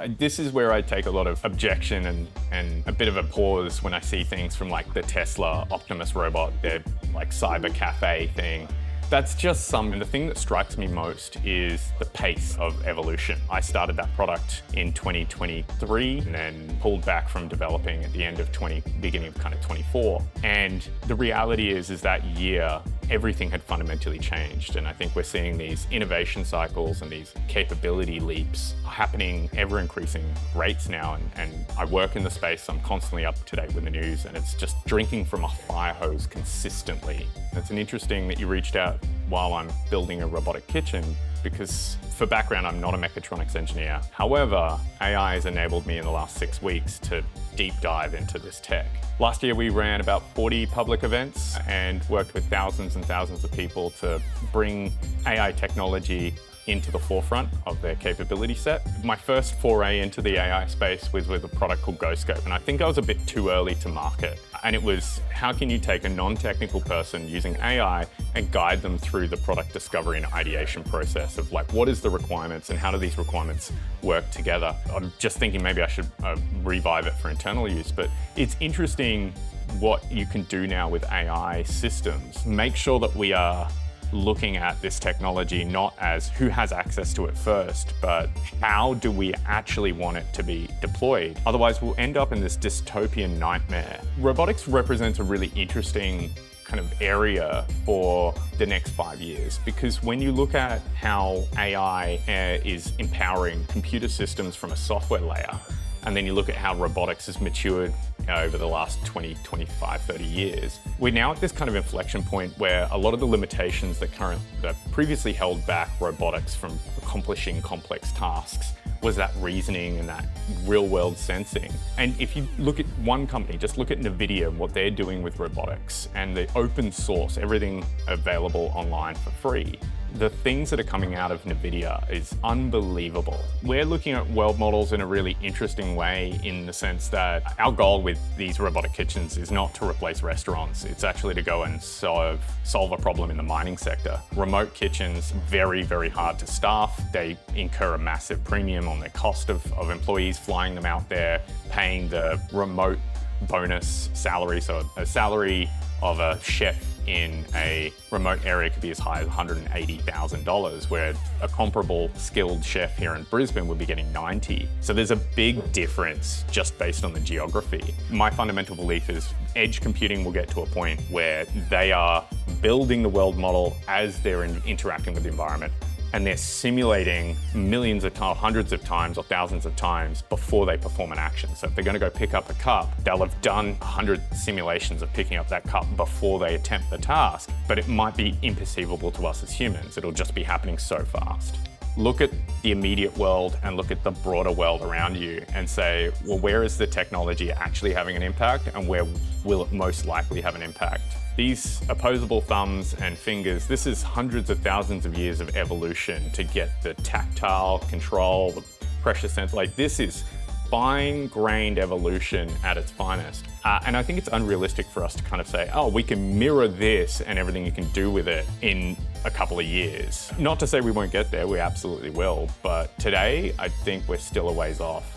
This is where I take a lot of objection and a bit of a pause when I see things from like the Tesla Optimus robot, their like cyber cafe thing. That's just and the thing that strikes me most is the pace of evolution. I started that product in 2023 and then pulled back from developing at the end of beginning of kind of 24. And the reality is that year, everything had fundamentally changed. And I think we're seeing these innovation cycles and these capability leaps happening ever increasing rates now. And I work in the space, I'm constantly up to date with the news, and it's just drinking from a fire hose consistently. It's interesting that you reached out while I'm building a robotic kitchen, because for background, I'm not a mechatronics engineer. However, AI has enabled me in the last 6 weeks to deep dive into this tech. Last year, we ran about 40 public events and worked with thousands and thousands of people to bring AI technology into the forefront of their capability set. My first foray into the AI space was with a product called Scope&Go, and I think I was a bit too early to market. And it was, how can you take a non-technical person using AI and guide them through the product discovery and ideation process of like, what is the requirements and how do these requirements work together? I'm just thinking maybe I should revive it for internal use, but it's interesting what you can do now with AI systems. Make sure that we are looking at this technology not as who has access to it first, but how do we actually want it to be deployed? Otherwise, we'll end up in this dystopian nightmare. Robotics represents a really interesting kind of area for the next 5 years, because when you look at how AI is empowering computer systems from a software layer, and then you look at how robotics has matured over the last 20, 25, 30 years. We're now at this kind of inflection point where a lot of the limitations that previously held back robotics from accomplishing complex tasks was that reasoning and that real world sensing. And if you look at one company, just look at NVIDIA and what they're doing with robotics and the open source, everything available online for free. The things that are coming out of NVIDIA is unbelievable. We're looking at world models in a really interesting way, in the sense that our goal with these robotic kitchens is not to replace restaurants. It's actually to go and solve a problem in the mining sector. Remote kitchens, very, very hard to staff. They incur a massive premium on their cost of employees flying them out there, paying the remote bonus salary. So a salary of a chef in a remote area could be as high as $180,000, where a comparable skilled chef here in Brisbane would be getting $90,000. So there's a big difference just based on the geography. My fundamental belief is edge computing will get to a point where they are building the world model as they're interacting with the environment, and they're simulating millions of times, hundreds of times or thousands of times before they perform an action. So if they're gonna go pick up a cup, they'll have done 100 simulations of picking up that cup before they attempt the task, but it might be imperceivable to us as humans. It'll just be happening so fast. Look at the immediate world and look at the broader world around you and say, well, where is the technology actually having an impact, and where will it most likely have an impact? These opposable thumbs and fingers, this is hundreds of thousands of years of evolution to get the tactile control, the pressure sense. Like, this is fine-grained evolution at its finest. And I think it's unrealistic for us to kind of say, oh, we can mirror this and everything you can do with it in a couple of years. Not to say we won't get there, we absolutely will. But today, I think we're still a ways off.